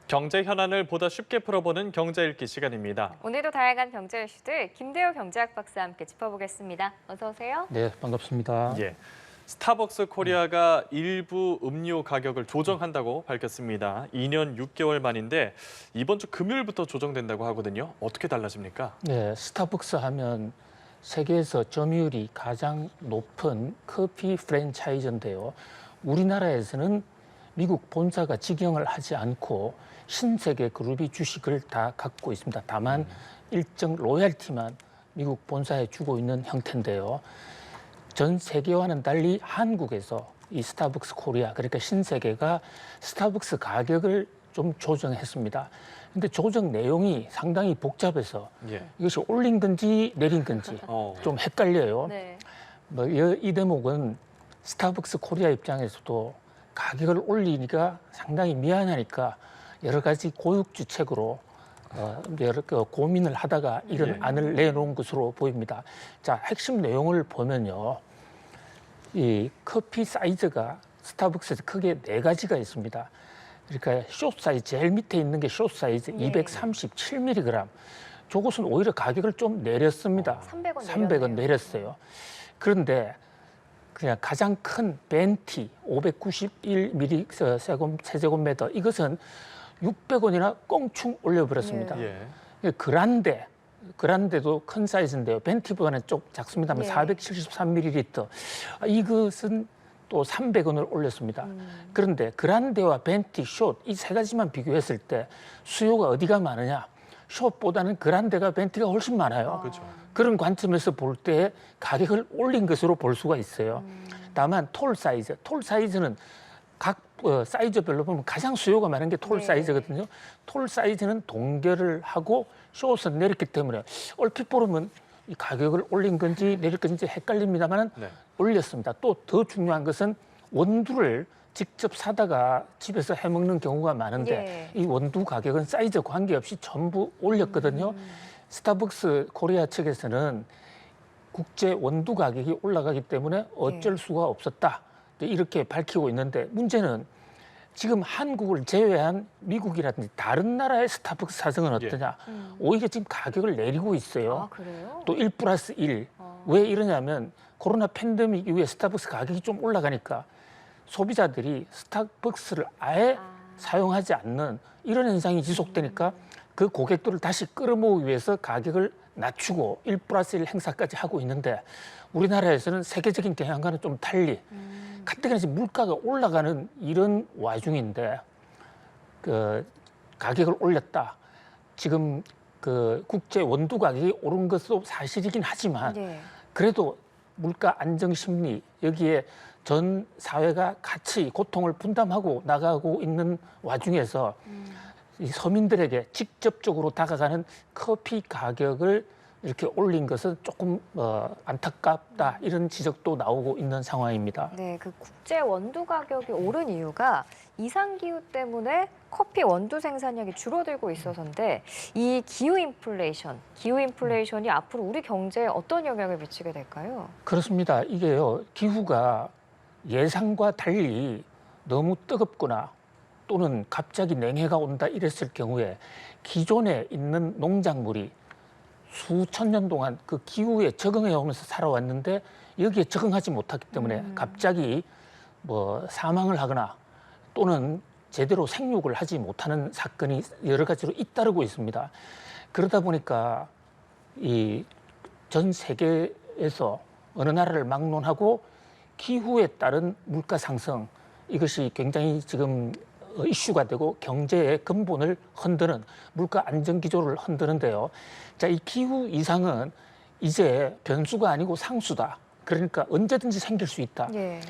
경제 현안을 보다 쉽게 풀어보는 경제 읽기 시간입니다. 오늘도 다양한 경제 이슈들 김대호 경제학 박사와 함께 짚어보겠습니다. 어서 오세요. 네, 반갑습니다. 예. 스타벅스 코리아가 일부 음료 가격을 조정한다고 밝혔습니다. 2년 6개월 만인데 이번 주 금요일부터 조정된다고 하거든요. 어떻게 달라집니까? 네, 스타벅스 하면 세계에서 점유율이 가장 높은 커피 프랜차이즈인데요. 우리나라에서는 미국 본사가 직영을 하지 않고 신세계 그룹이 주식을 다 갖고 있습니다. 다만 일정 로열티만 미국 본사에 주고 있는 형태인데요. 전 세계와는 달리 한국에서 이 스타벅스 코리아, 그러니까 신세계가 스타벅스 가격을 좀 조정했습니다. 근데 조정 내용이 상당히 복잡해서 이것이 올린 건지 내린 건지 좀 헷갈려요. 네. 이 대목은 스타벅스 코리아 입장에서도 가격을 올리니까 상당히 미안하니까 여러 가지 고육주책으로 여러 고민을 하다가 이런 안을 내놓은 것으로 보입니다. 자, 핵심 내용을 보면요. 이 커피 사이즈가 스타벅스에서 크게 4가지가 있습니다. 그러니까 숏 사이즈, 제일 밑에 있는 게 숏 사이즈 237mg. 저것은 오히려 가격을 좀 내렸습니다. 300원 내렸어요. 그런데 그냥 가장 큰 벤티 591ml 세제곱미터 이것은 600원이나 꽁충 올려버렸습니다. 그란데도 큰 사이즈인데요. 벤티보다는 좀 작습니다만 473ml. 이것은 또 300원을 올렸습니다. 그런데 그란데와 벤티, 숏 이 세 가지만 비교했을 때 수요가 어디가 많으냐? 숏보다는 그란데가 벤티가 훨씬 많아요. 그런 관점에서 볼 때 가격을 올린 것으로 볼 수가 있어요. 다만 톨 사이즈는 각 사이즈별로 보면 가장 수요가 많은 게 톨 사이즈거든요. 톨 사이즈는 동결을 하고 숏은 내렸기 때문에 얼핏 보면 이 가격을 올린 건지 내릴 건지 헷갈립니다만 올렸습니다. 또 더 중요한 것은 원두를 직접 사다가 집에서 해먹는 경우가 많은데 이 원두 가격은 사이즈 관계없이 전부 올렸거든요. 스타벅스 코리아 측에서는 국제 원두 가격이 올라가기 때문에 어쩔 수가 없었다. 이렇게 밝히고 있는데 문제는 지금 한국을 제외한 미국이라든지 다른 나라의 스타벅스 사정은 어떠냐. 오히려 지금 가격을 내리고 있어요. 아, 그래요? 또 1+1. 왜 이러냐면 코로나 팬데믹 이후에 스타벅스 가격이 좀 올라가니까 소비자들이 스타벅스를 아예 사용하지 않는 이런 현상이 지속되니까 그 고객들을 다시 끌어모으기 위해서 가격을 낮추고 1+1 행사까지 하고 있는데 우리나라에서는 세계적인 경향과는 좀 달리 가뜩이나 지금 물가가 올라가는 이런 와중인데 그 가격을 올렸다. 지금 그 국제 원두 가격이 오른 것도 사실이긴 하지만 그래도 물가 안정 심리 여기에 전 사회가 같이 고통을 분담하고 나가고 있는 와중에서 이 서민들에게 직접적으로 다가가는 커피 가격을 이렇게 올린 것은 조금 안타깝다 이런 지적도 나오고 있는 상황입니다. 네, 그 국제 원두 가격이 오른 이유가 이상 기후 때문에 커피 원두 생산량이 줄어들고 있어서인데 이 기후 인플레이션이 앞으로 우리 경제에 어떤 영향을 미치게 될까요? 그렇습니다. 이게요, 기후가 예상과 달리 너무 뜨겁거나 또는 갑자기 냉해가 온다 이랬을 경우에 기존에 있는 농작물이 수천 년 동안 그 기후에 적응해 오면서 살아왔는데 여기에 적응하지 못했기 때문에 갑자기 뭐 사망을 하거나 또는 제대로 생육을 하지 못하는 사건이 여러 가지로 잇따르고 있습니다. 그러다 보니까 이 전 세계에서 어느 나라를 막론하고 기후에 따른 물가 상승 이것이 굉장히 지금 이슈가 되고 경제의 근본을 흔드는 물가 안정 기조를 흔드는데요. 자, 이 기후 이상은 이제 변수가 아니고 상수다. 그러니까 언제든지 생길 수 있다.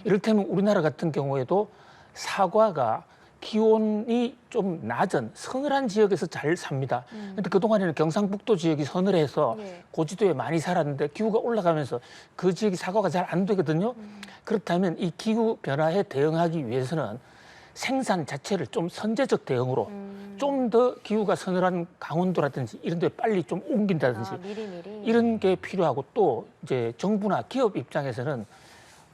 이를테면 우리나라 같은 경우에도 사과가 기온이 좀 낮은 서늘한 지역에서 잘 삽니다. 근데 그동안에는 경상북도 지역이 서늘해서 고지도에 많이 살았는데 기후가 올라가면서 그 지역이 사과가 잘 안 되거든요. 그렇다면 이 기후 변화에 대응하기 위해서는 생산 자체를 좀 선제적 대응으로 좀 더 기후가 서늘한 강원도라든지 이런 데 빨리 좀 옮긴다든지 미리미리. 이런 게 필요하고 또 이제 정부나 기업 입장에서는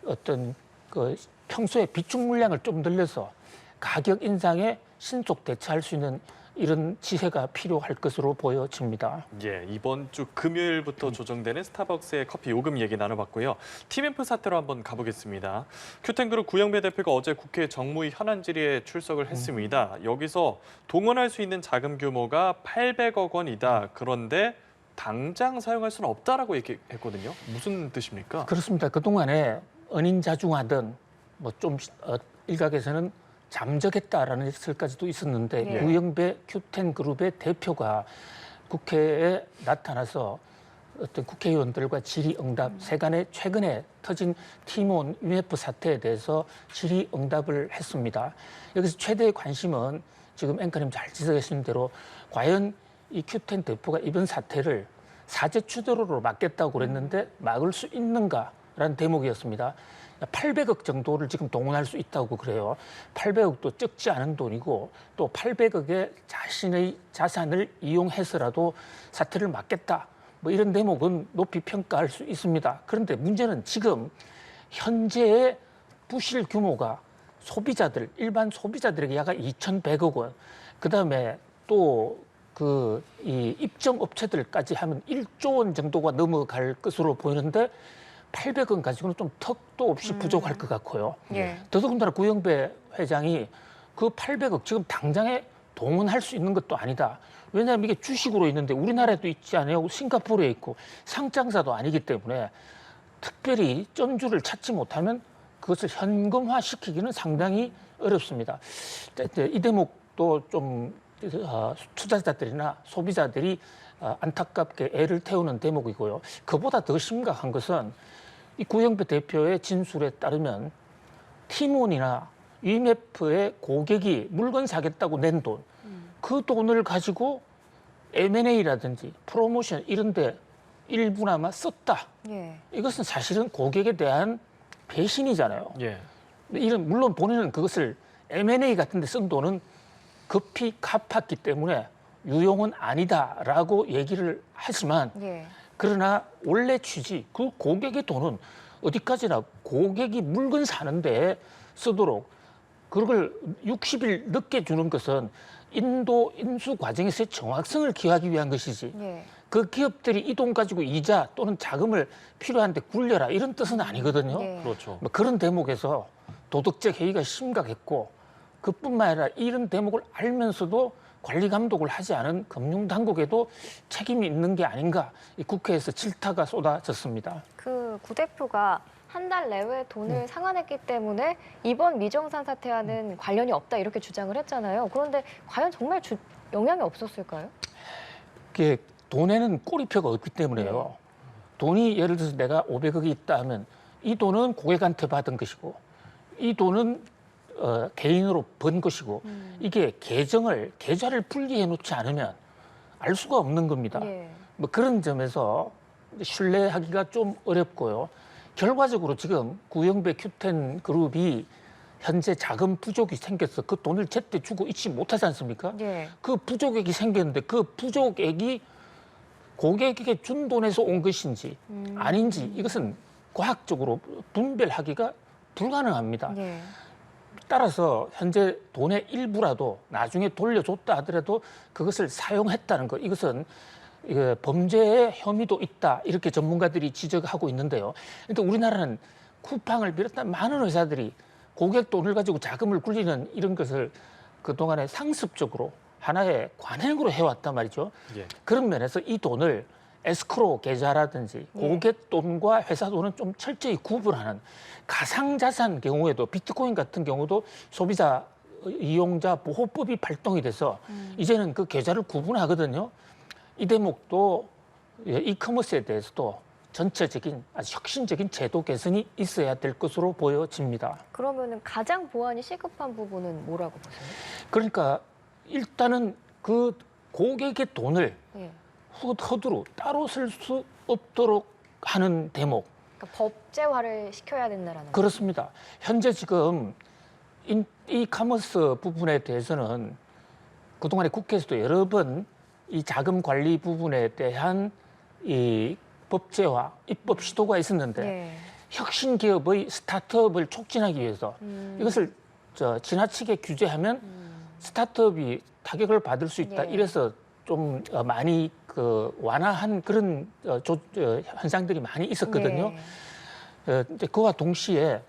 어떤 그 평소에 비축 물량을 좀 늘려서 가격 인상에 신속 대처할 수 있는 이런 지혜가 필요할 것으로 보여집니다. 예, 이번 주 금요일부터 조정되는 스타벅스의 커피 요금 얘기 나눠봤고요. 티맵프 사태로 한번 가보겠습니다. 큐텐그룹 구영배 대표가 어제 국회 정무위 현안 질의에 출석을 했습니다. 여기서 동원할 수 있는 자금 규모가 800억 원이다. 그런데 당장 사용할 수는 없다라고 얘기했거든요. 무슨 뜻입니까? 그렇습니다. 그동안에 은인자중하던 뭐 좀 일각에서는 잠적했다라는 설까지도 있었는데 네. 구영배 큐텐그룹의 대표가 국회에 나타나서 어떤 국회의원들과 질의응답 세간에 최근에 터진 티몬 UMF 사태에 대해서 질의응답을 했습니다. 여기서 최대의 관심은 지금 앵커님 잘 지적하신 대로 과연 이 큐텐 대표가 이번 사태를 사제 추도로 막겠다고 그랬는데 막을 수 있는가라는 대목이었습니다. 800억 정도를 지금 동원할 수 있다고 그래요. 800억도 적지 않은 돈이고 또 800억의 자신의 자산을 이용해서라도 사태를 막겠다. 뭐 이런 대목은 높이 평가할 수 있습니다. 그런데 문제는 지금 현재의 부실 규모가 소비자들, 일반 소비자들에게 약 2,100억 원, 그다음에 또 이 입점 업체들까지 하면 1조 원 정도가 넘어갈 것으로 보이는데 800원 가지고는 좀 턱도 없이 부족할 것 같고요. 예. 더더군다나 구영배 회장이 그 800억 지금 당장에 동원할 수 있는 것도 아니다. 왜냐하면 이게 주식으로 있는데 우리나라에도 있지 않아요. 싱가포르에 있고 상장사도 아니기 때문에 특별히 점주를 찾지 못하면 그것을 현금화시키기는 상당히 어렵습니다. 이 대목도 좀 투자자들이나 소비자들이 안타깝게 애를 태우는 대목이고요. 그보다 더 심각한 것은 이 구영배 대표의 진술에 따르면 티몬이나 UMF의 고객이 물건 사겠다고 낸 돈, 그 돈을 가지고 M&A라든지 프로모션 이런 데 일부나마 썼다. 예. 이것은 사실은 고객에 대한 배신이잖아요. 예. 물론 본인은 그것을 M&A 같은 데 쓴 돈은 급히 갚았기 때문에 유용은 아니다라고 얘기를 하지만 예. 그러나 원래 취지, 그 고객의 돈은 어디까지나 고객이 물건 사는데 쓰도록 그걸 60일 늦게 주는 것은 인도 인수 과정에서의 정확성을 기하기 위한 것이지. 예. 그 기업들이 이 돈 가지고 이자 또는 자금을 필요한데 굴려라 이런 뜻은 아니거든요. 예. 그렇죠. 뭐 그런 대목에서 도덕적 해이가 심각했고 그뿐만 아니라 이런 대목을 알면서도 관리 감독을 하지 않은 금융당국에도 책임이 있는 게 아닌가 이 국회에서 질타가 쏟아졌습니다. 그 구 대표가 한 달 내외 돈을 상환했기 때문에 이번 미정산 사태와는 관련이 없다 이렇게 주장을 했잖아요. 그런데 과연 정말 영향이 없었을까요? 이게 돈에는 꼬리표가 없기 때문에요. 돈이 예를 들어서 내가 500억이 있다 하면 이 돈은 고객한테 받은 것이고 이 돈은 개인으로 번 것이고 이게 계좌를 분리해 놓지 않으면 알 수가 없는 겁니다. 예. 뭐 그런 점에서 신뢰하기가 좀 어렵고요. 결과적으로 지금 구영배 큐텐 그룹이 현재 자금 부족이 생겨서 그 돈을 제때 주고 있지 못하지 않습니까? 예. 그 부족액이 생겼는데 그 부족액이 고객에게 준 돈에서 온 것인지 아닌지 이것은 과학적으로 분별하기가 불가능합니다. 예. 따라서 현재 돈의 일부라도 나중에 돌려줬다 하더라도 그것을 사용했다는 것, 이것은 범죄의 혐의도 있다 이렇게 전문가들이 지적하고 있는데요. 그러니까 우리나라는 쿠팡을 비롯한 많은 회사들이 고객 돈을 가지고 자금을 굴리는 이런 것을 그동안에 상습적으로 하나의 관행으로 해왔단 말이죠. 예. 그런 면에서 이 돈을 에스크로 계좌라든지 고객 돈과 회사 돈은 좀 철저히 구분하는 가상자산 경우에도 비트코인 같은 경우도 소비자 이용자 보호법이 발동이 돼서 이제는 그 계좌를 구분하거든요. 이 대목도 이커머스에 대해서도 전체적인 아주 혁신적인 제도 개선이 있어야 될 것으로 보여집니다. 그러면은 가장 보완이 시급한 부분은 뭐라고 보세요? 그러니까 일단은 그 고객의 돈을 예. 허드로 따로 쓸 수 없도록 하는 대목. 그러니까 법제화를 시켜야 된다라는 그렇습니다. 현재 지금 이커머스 부분에 대해서는 그동안에 국회에서도 여러 번 이 자금 관리 부분에 대한 이 법제화, 입법 시도가 있었는데 예. 혁신 기업의 스타트업을 촉진하기 위해서 이것을 지나치게 규제하면 스타트업이 타격을 받을 수 있다. 예. 이래서 좀 많이 완화한 그런 현상들이 많이 있었거든요. 예. 이제 그와 동시에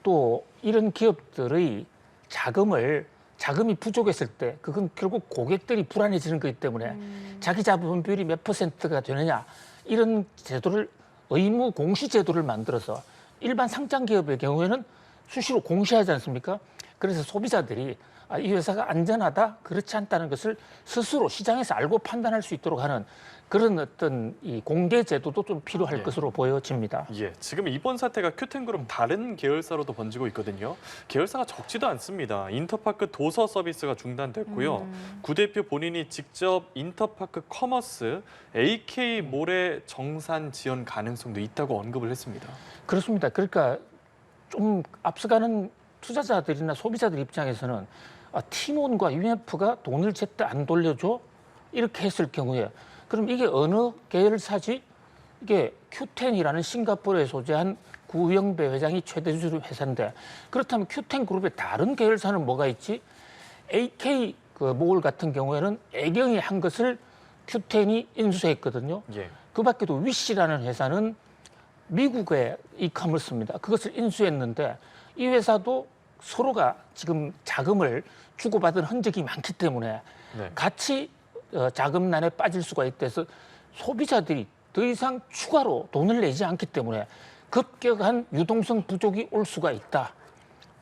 또 이런 기업들의 자금이 부족했을 때 그건 결국 고객들이 불안해지는 거기 때문에 자기 자본 비율이 몇 %가 되느냐 이런 제도를 의무 공시 제도를 만들어서 일반 상장 기업의 경우에는 수시로 공시하지 않습니까? 그래서 소비자들이 이 회사가 안전하다, 그렇지 않다는 것을 스스로 시장에서 알고 판단할 수 있도록 하는 그런 어떤 이 공개 제도도 좀 필요할 예. 것으로 보여집니다. 예, 지금 이번 사태가 큐텐그룹 다른 계열사로도 번지고 있거든요. 계열사가 적지도 않습니다. 인터파크 도서 서비스가 중단됐고요. 구 대표 본인이 직접 인터파크 커머스, AK몰의 정산 지원 가능성도 있다고 언급을 했습니다. 그렇습니다. 그러니까 좀 앞서가는 투자자들이나 소비자들 입장에서는 티몬과 UMF가 돈을 제때 안 돌려줘? 이렇게 했을 경우에 그럼 이게 어느 계열사지? 이게 큐텐이라는 싱가포르에 소재한 구영배 회장이 최대 주주 회사인데 그렇다면 큐텐 그룹의 다른 계열사는 뭐가 있지? AK 몰 같은 경우에는 애경이 한 것을 큐텐이 인수했거든요. 예. 그 밖에도 위시라는 회사는 미국의 이커머스입니다. 그것을 인수했는데 이 회사도 서로가 지금 자금을 주고받은 흔적이 많기 때문에 네. 같이 자금난에 빠질 수가 있대서 소비자들이 더 이상 추가로 돈을 내지 않기 때문에 급격한 유동성 부족이 올 수가 있다.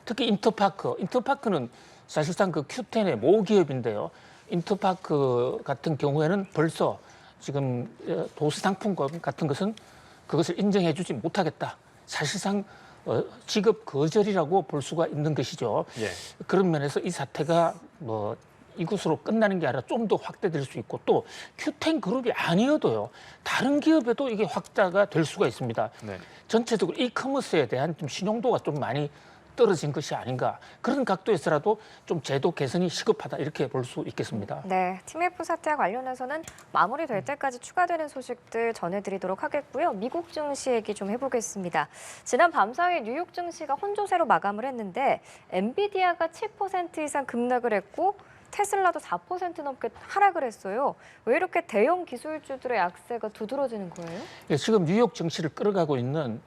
특히 인터파크는 사실상 그 큐텐의 모기업인데요. 인터파크 같은 경우에는 벌써 지금 도시상품권 같은 것은 그것을 인정해주지 못하겠다. 사실상 지급 거절이라고 볼 수가 있는 것이죠. 예. 그런 면에서 이 사태가 이것으로 끝나는 게 아니라 좀 더 확대될 수 있고 또 큐텐 그룹이 아니어도요. 다른 기업에도 이게 확대가 될 수가 있습니다. 네. 전체적으로 이커머스에 대한 좀 신용도가 좀 많이 떨어진 것이 아닌가. 그런 각도에서라도 좀 제도 개선이 시급하다 이렇게 볼 수 있겠습니다. 네, TMF 사태와 관련해서는 마무리될 때까지 추가되는 소식들 전해드리도록 하겠고요. 미국 증시 얘기 좀 해보겠습니다. 지난 밤사이 뉴욕 증시가 혼조세로 마감을 했는데 엔비디아가 7% 이상 급락을 했고 테슬라도 4% 넘게 하락을 했어요. 왜 이렇게 대형 기술주들의 약세가 두드러지는 거예요? 예, 지금 뉴욕 증시를 끌어가고 있는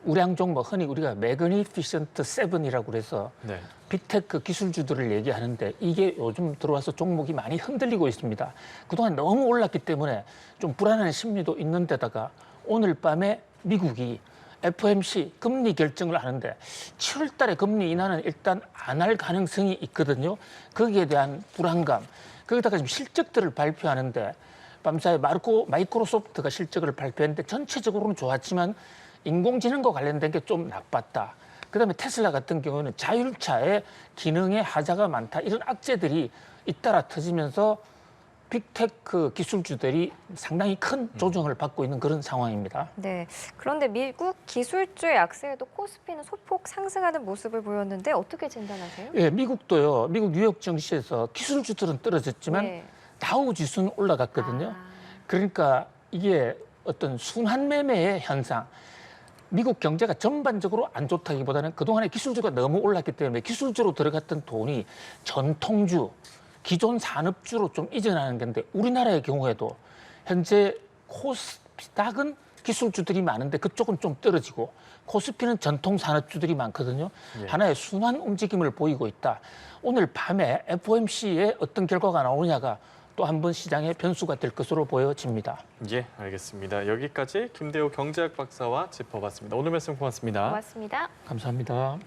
우량 종목, 흔히 우리가 매그니피션트 7이라고 그래서 네. 빅테크 기술주들을 얘기하는데 이게 요즘 들어와서 종목이 많이 흔들리고 있습니다. 그동안 너무 올랐기 때문에 좀 불안한 심리도 있는 데다가 오늘 밤에 미국이 FOMC 금리 결정을 하는데 7월 달에 금리 인하는 일단 안 할 가능성이 있거든요. 거기에 대한 불안감. 거기다가 지금 실적들을 발표하는데 밤사이 마이크로소프트가 실적을 발표했는데 전체적으로는 좋았지만 인공지능과 관련된 게 좀 나빴다. 그다음에 테슬라 같은 경우는 자율차의 기능에 하자가 많다. 이런 악재들이 잇따라 터지면서 빅테크 기술주들이 상당히 큰 조정을 받고 있는 그런 상황입니다. 네, 그런데 미국 기술주의 약세에도 코스피는 소폭 상승하는 모습을 보였는데 어떻게 진단하세요? 예, 미국도요. 미국 뉴욕 증시에서 기술주들은 떨어졌지만 네. 다우 지수는 올라갔거든요. 그러니까 이게 어떤 순환 매매의 현상. 미국 경제가 전반적으로 안 좋다기보다는 그동안에 기술주가 너무 올랐기 때문에 기술주로 들어갔던 돈이 전통주, 기존 산업주로 좀 이전하는 건데 우리나라의 경우에도 현재 코스닥은 기술주들이 많은데 그쪽은 좀 떨어지고 코스피는 전통 산업주들이 많거든요. 예. 하나의 순환 움직임을 보이고 있다. 오늘 밤에 FOMC에 어떤 결과가 나오느냐가 또 한 번 시장의 변수가 될 것으로 보여집니다. 예, 알겠습니다. 여기까지 김대호 경제학 박사와 짚어봤습니다. 오늘 말씀 고맙습니다. 고맙습니다. 감사합니다.